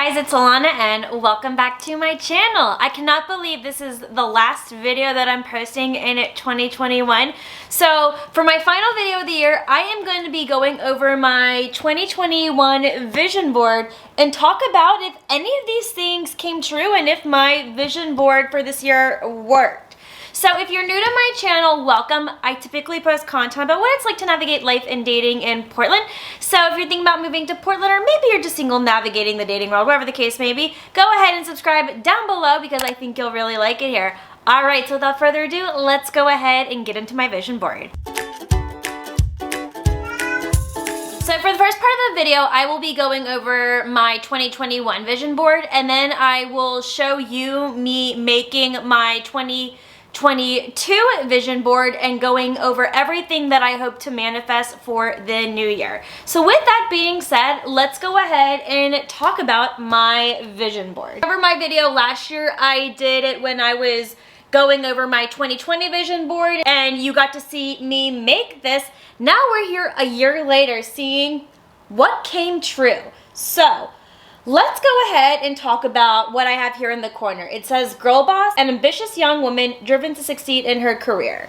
guys, it's Ilana and welcome back to my channel. I cannot believe this is the last video that I'm posting in 2021. So for my final video of the year, I am going to be going over my 2021 vision board and talk about if any of these things came true and if my vision board for this year worked. So if you're new to my channel, welcome. I typically post content about what it's like to navigate life and dating in Portland. So if you're thinking about moving to Portland, or maybe you're just single navigating the dating world, whatever the case may be, go ahead and subscribe down below because I think you'll really like it here. Alright, so without further ado, let's go ahead and get into my vision board. So for the first part of the video, I will be going over my 2021 vision board, and then I will show you me making my 2022 vision board and going over everything that I hope to manifest for the new year. So with that being said, let's go ahead and talk about my vision board. Over my video last year, I did it when I was going over my 2020 vision board and you got to see me make this. Now we're here a year later seeing what came true. So let's go ahead and talk about what I have here in the corner. It says, girl boss, an ambitious young woman driven to succeed in her career.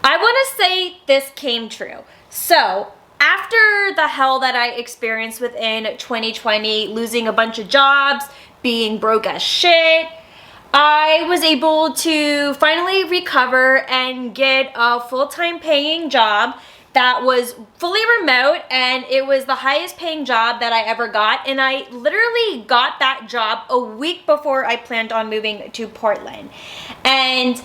I want to say this came true. So after the hell that I experienced within 2020, losing a bunch of jobs, being broke as shit, I was able to finally recover and get a full-time paying job that was fully remote, and it was the highest paying job that I ever got, and I literally got that job a week before I planned on moving to Portland. And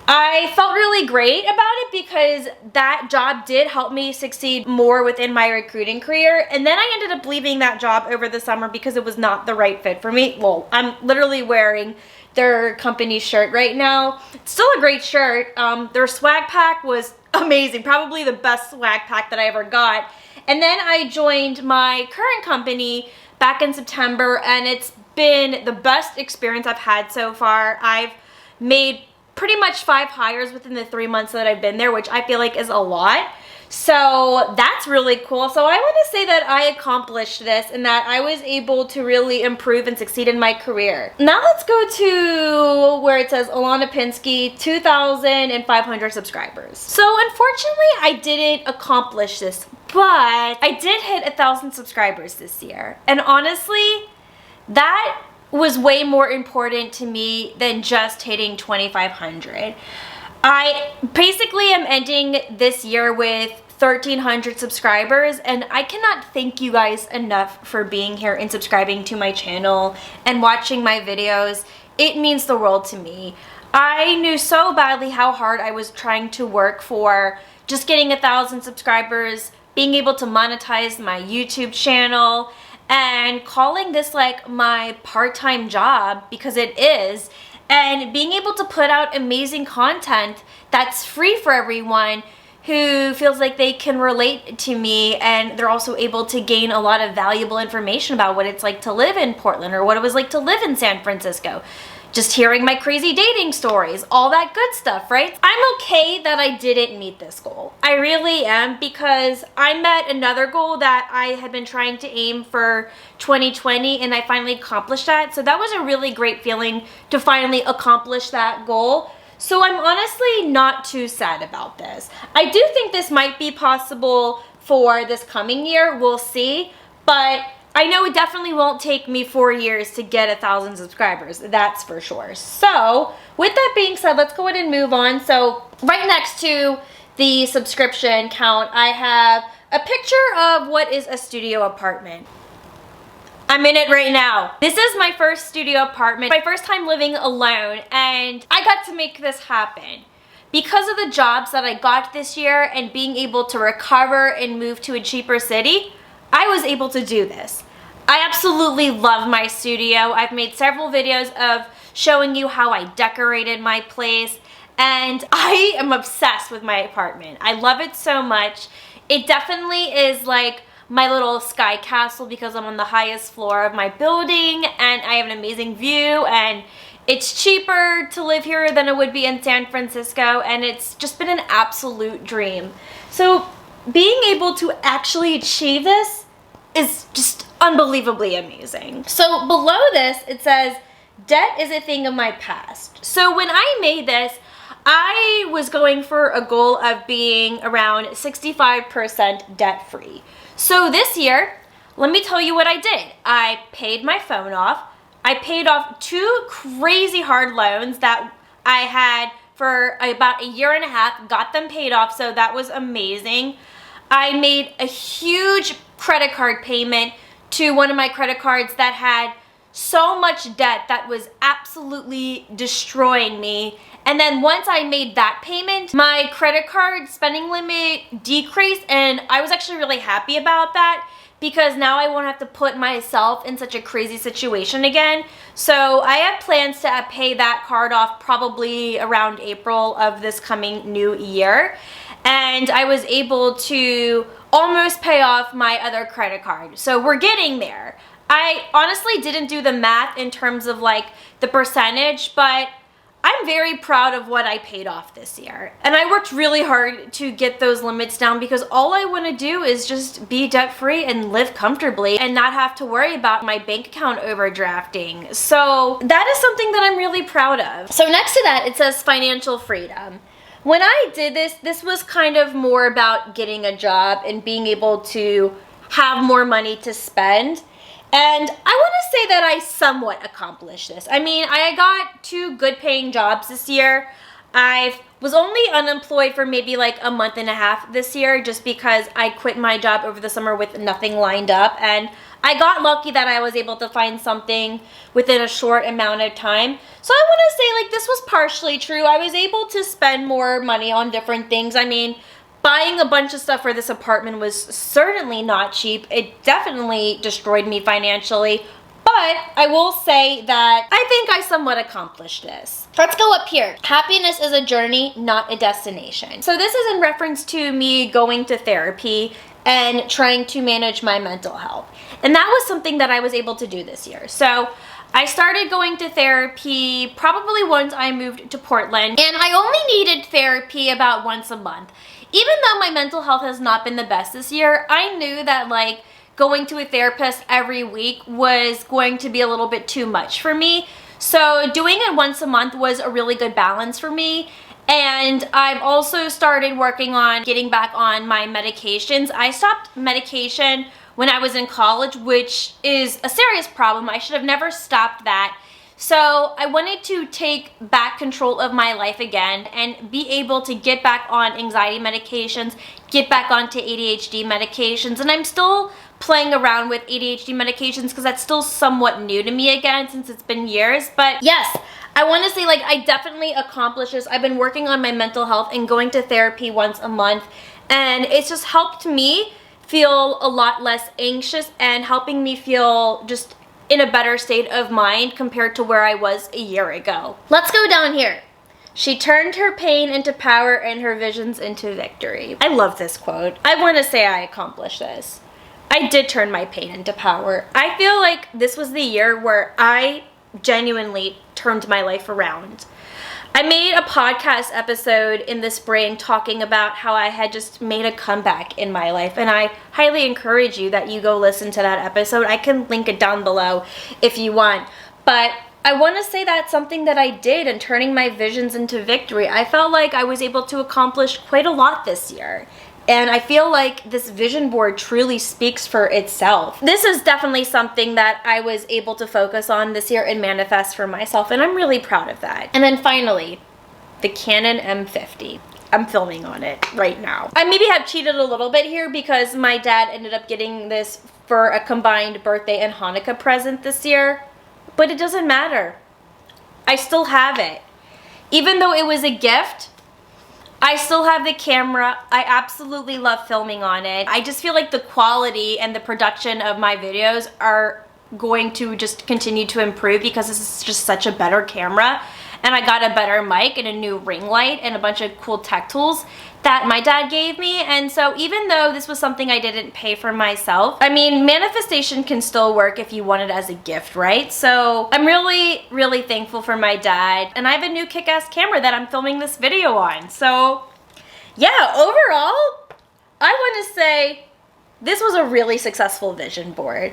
I felt really great about it because that job did help me succeed more within my recruiting career, and then I ended up leaving that job over the summer because it was not the right fit for me. Well, I'm literally wearing their company shirt right now. It's still a great shirt. Their swag pack was amazing, probably the best swag pack that I ever got. And then I joined my current company back in September, and it's been the best experience I've had so far. I've made pretty much 5 hires within the 3 months that I've been there, which I feel like is a lot. So that's really cool. So I want to say that I accomplished this and that I was able to really improve and succeed in my career. Now let's go to where it says Ilana Pinsky, 2,500 subscribers. So unfortunately, I didn't accomplish this, but I did hit 1,000 subscribers this year. And honestly, that was way more important to me than just hitting 2,500. I basically am ending this year with 1,300 subscribers, and I cannot thank you guys enough for being here and subscribing to my channel and watching my videos. It means the world to me. I knew so badly how hard I was trying to work for just getting 1,000 subscribers, being able to monetize my YouTube channel, and calling this like my part-time job, because it is, and being able to put out amazing content that's free for everyone who feels like they can relate to me, and they're also able to gain a lot of valuable information about what it's like to live in Portland or what it was like to live in San Francisco. Just hearing my crazy dating stories, all that good stuff, right? I'm okay that I didn't meet this goal. I really am, because I met another goal that I had been trying to aim for 2020, and I finally accomplished that. So that was a really great feeling to finally accomplish that goal. So I'm honestly not too sad about this. I do think this might be possible for this coming year. We'll see. But I know it definitely won't take me 4 years to get 1,000 subscribers. That's for sure. So with that being said, let's go ahead and move on. So right next to the subscription count, I have a picture of what is a studio apartment. I'm in it right now. This is my first studio apartment, my first time living alone, and I got to make this happen. Because of the jobs that I got this year and being able to recover and move to a cheaper city, I was able to do this. I absolutely love my studio. I've made several videos of showing you how I decorated my place, and I am obsessed with my apartment. I love it so much. It definitely is like my little sky castle because I'm on the highest floor of my building and I have an amazing view, and it's cheaper to live here than it would be in San Francisco, and it's just been an absolute dream. So being able to actually achieve this is just unbelievably amazing. So below this, it says, debt is a thing of my past. So when I made this, I was going for a goal of being around 65% debt free. So this year, let me tell you what I did. I paid my phone off. I paid off 2 crazy hard loans that I had for about a year and a half, got them paid off, so that was amazing. I made a huge credit card payment to one of my credit cards that had so much debt that was absolutely destroying me. And then once I made that payment, my credit card spending limit decreased, and I was actually really happy about that because now I won't have to put myself in such a crazy situation again. So I have plans to pay that card off probably around April of this coming new year. And I was able to almost pay off my other credit card. So we're getting there. I honestly didn't do the math in terms of like the percentage, but I'm very proud of what I paid off this year. And I worked really hard to get those limits down because all I want to do is just be debt free and live comfortably and not have to worry about my bank account overdrafting. So that is something that I'm really proud of. So next to that, it says financial freedom. When I did this, this was kind of more about getting a job and being able to have more money to spend. And I want to say that I somewhat accomplished this. I mean, I got 2 good paying jobs this year. I was only unemployed for maybe like a month and a half this year just because I quit my job over the summer with nothing lined up. And I got lucky that I was able to find something within a short amount of time. So I want to say like this was partially true. I was able to spend more money on different things. I mean, buying a bunch of stuff for this apartment was certainly not cheap. It definitely destroyed me financially, but I will say that I think I somewhat accomplished this. Let's go up here. Happiness is a journey, not a destination. So this is in reference to me going to therapy and trying to manage my mental health. And that was something that I was able to do this year. So I started going to therapy probably once I moved to Portland, and I only needed therapy about once a month. Even though my mental health has not been the best this year, I knew that like going to a therapist every week was going to be a little bit too much for me. So doing it once a month was a really good balance for me. And I've also started working on getting back on my medications. I stopped medication when I was in college, which is a serious problem. I should have never stopped that. So I wanted to take back control of my life again and be able to get back on anxiety medications, get back onto ADHD medications. And I'm still playing around with ADHD medications because that's still somewhat new to me again since it's been years. But yes, I want to say like I definitely accomplished this. I've been working on my mental health and going to therapy once a month. And it's just helped me feel a lot less anxious and helping me feel just in a better state of mind compared to where I was a year ago. Let's go down here. She turned her pain into power and her visions into victory. I love this quote. I want to say I accomplished this. I did turn my pain into power. I feel like this was the year where I genuinely turned my life around. I made a podcast episode in the spring talking about how I had just made a comeback in my life, and I highly encourage you that you go listen to that episode. I can link it down below if you want. But I want to say that's something that I did in turning my visions into victory. I felt like I was able to accomplish quite a lot this year. And I feel like this vision board truly speaks for itself. This is definitely something that I was able to focus on this year and manifest for myself, and I'm really proud of that. And then finally, the Canon M50. I'm filming on it right now. I maybe have cheated a little bit here because my dad ended up getting this for a combined birthday and Hanukkah present this year, but it doesn't matter. I still have it. Even though it was a gift, I still have the camera. I absolutely love filming on it. I just feel like the quality and the production of my videos are going to just continue to improve because this is just such a better camera. And I got a better mic and a new ring light and a bunch of cool tech tools that my dad gave me. And so even though this was something I didn't pay for myself, I mean, manifestation can still work if you want it as a gift, right? So I'm really, really thankful for my dad. And I have a new kick-ass camera that I'm filming this video on. So yeah, overall, I want to say this was a really successful vision board.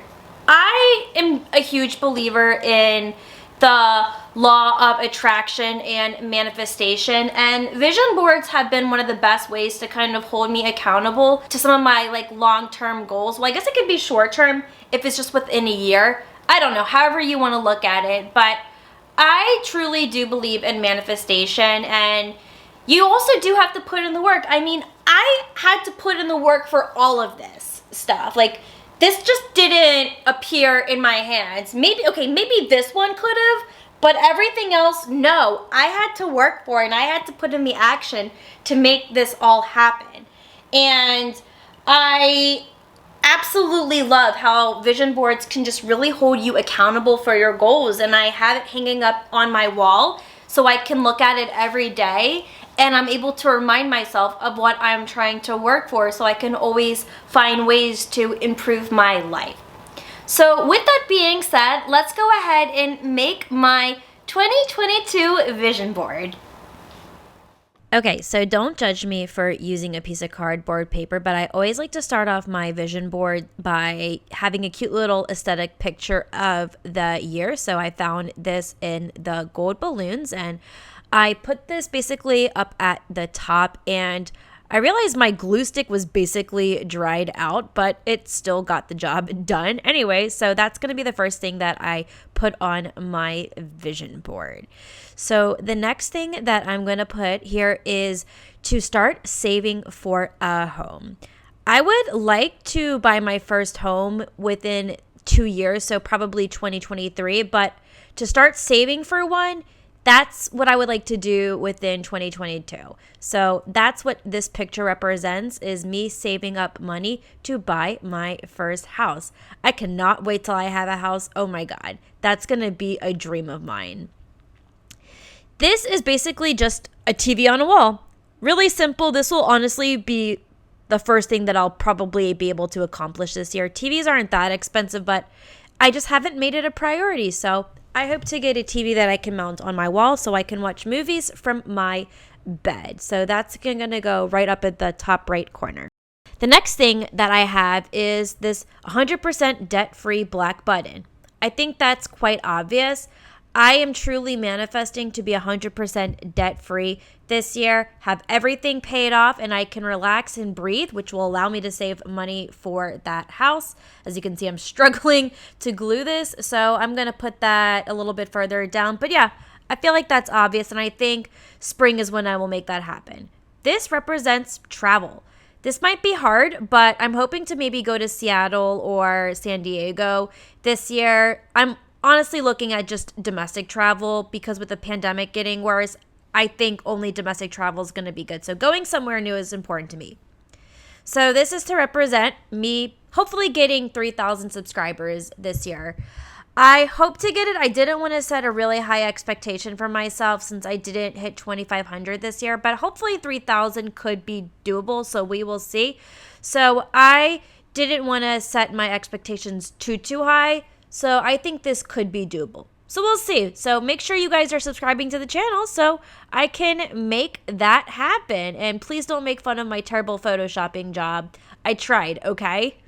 I am a huge believer in the law of attraction and manifestation, and vision boards have been one of the best ways to kind of hold me accountable to some of my like long-term goals. Well, I guess it could be short-term if it's just within a year. I don't know, however you want to look at it, but I truly do believe in manifestation, and you also do have to put in the work. I mean, I had to put in the work for all of this stuff. Like, this just didn't appear in my hands. Maybe this one could have, but everything else, no. I had to work for it, and I had to put in the action to make this all happen. And I absolutely love how vision boards can just really hold you accountable for your goals. And I have it hanging up on my wall so I can look at it every day, and I'm able to remind myself of what I'm trying to work for so I can always find ways to improve my life. So with that being said, let's go ahead and make my 2022 vision board. Okay, so don't judge me for using a piece of cardboard paper, but I always like to start off my vision board by having a cute little aesthetic picture of the year. So I found this in the gold balloons, and I put this basically up at the top, and I realized my glue stick was basically dried out, but it still got the job done anyway. So that's going to be the first thing that I put on my vision board. So the next thing that I'm going to put here is to start saving for a home. I would like to buy my first home within 2 years, so probably 2023, but to start saving for one, that's what I would like to do within 2022. So that's what this picture represents, is me saving up money to buy my first house. I cannot wait till I have a house. Oh my God, that's going to be a dream of mine. This is basically just a TV on a wall. Really simple. This will honestly be the first thing that I'll probably be able to accomplish this year. TVs aren't that expensive, but I just haven't made it a priority. So I hope to get a TV that I can mount on my wall so I can watch movies from my bed. So that's going to go right up at the top right corner. The next thing that I have is this 100% debt-free black button. I think that's quite obvious. I am truly manifesting to be 100% debt-free this year, have everything paid off, and I can relax and breathe, which will allow me to save money for that house. As you can see, I'm struggling to glue this, so I'm going to put that a little bit further down. But yeah, I feel like that's obvious, and I think spring is when I will make that happen. This represents travel. This might be hard, but I'm hoping to maybe go to Seattle or San Diego this year. I'm honestly looking at just domestic travel because with the pandemic getting worse, I think only domestic travel is going to be good. So going somewhere new is important to me. So this is to represent me hopefully getting 3,000 subscribers this year. I hope to get it. I didn't want to set a really high expectation for myself since I didn't hit 2,500 this year, but hopefully 3,000 could be doable. So we will see. So I didn't want to set my expectations too high. So I think this could be doable. So we'll see. So make sure you guys are subscribing to the channel so I can make that happen. And please don't make fun of my terrible photoshopping job. I tried, okay?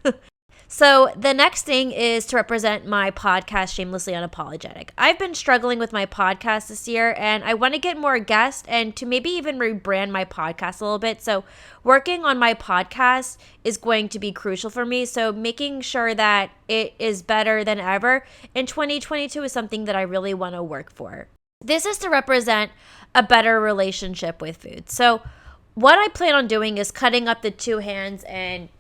So the next thing is to represent my podcast, Shamelessly Unapologetic. I've been struggling with my podcast this year, and I want to get more guests and to maybe even rebrand my podcast a little bit. So working on my podcast is going to be crucial for me. So making sure that it is better than ever in 2022 is something that I really want to work for. This is to represent a better relationship with food. So what I plan on doing is cutting up the two hands and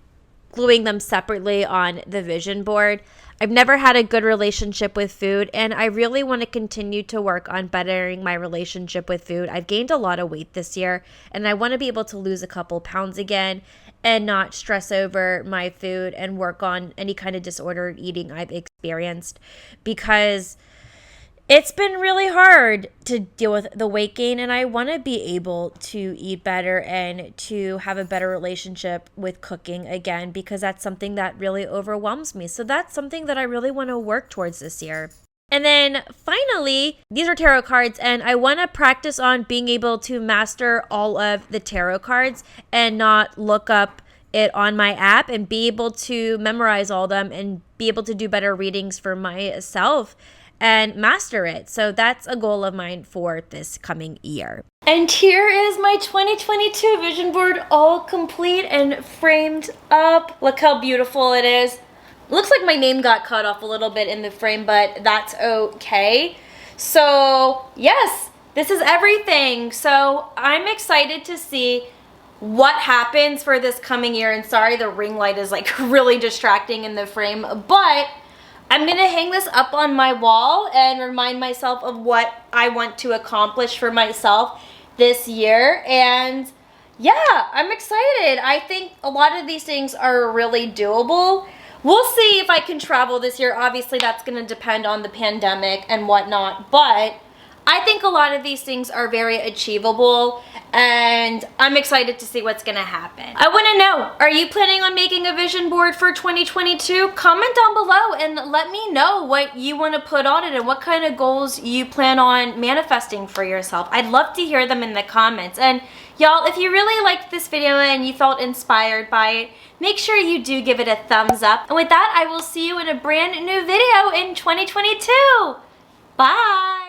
gluing them separately on the vision board. I've never had a good relationship with food, and I really want to continue to work on bettering my relationship with food. I've gained a lot of weight this year, and I want to be able to lose a couple pounds again and not stress over my food and work on any kind of disordered eating I've experienced, because it's been really hard to deal with the weight gain, and I want to be able to eat better and to have a better relationship with cooking again, because that's something that really overwhelms me. So that's something that I really want to work towards this year. And then finally, these are tarot cards, and I want to practice on being able to master all of the tarot cards and not look up it on my app and be able to memorize all them and be able to do better readings for myself and master it. So that's a goal of mine for this coming year. And here is my 2022 vision board all complete and framed up. Look how beautiful it is. Looks like my name got cut off a little bit in the frame, but that's okay. So yes, this is everything. So I'm excited to see what happens for this coming year. And sorry, the ring light is like really distracting in the frame, but I'm gonna hang this up on my wall and remind myself of what I want to accomplish for myself this year. And yeah, I'm excited. I think a lot of these things are really doable. We'll see if I can travel this year. Obviously, that's gonna depend on the pandemic and whatnot, but I think a lot of these things are very achievable, and I'm excited to see what's gonna happen. I wanna know, are you planning on making a vision board for 2022? Comment down below and let me know what you wanna put on it and what kind of goals you plan on manifesting for yourself. I'd love to hear them in the comments. And y'all, if you really liked this video and you felt inspired by it, make sure you do give it a thumbs up. And with that, I will see you in a brand new video in 2022. Bye!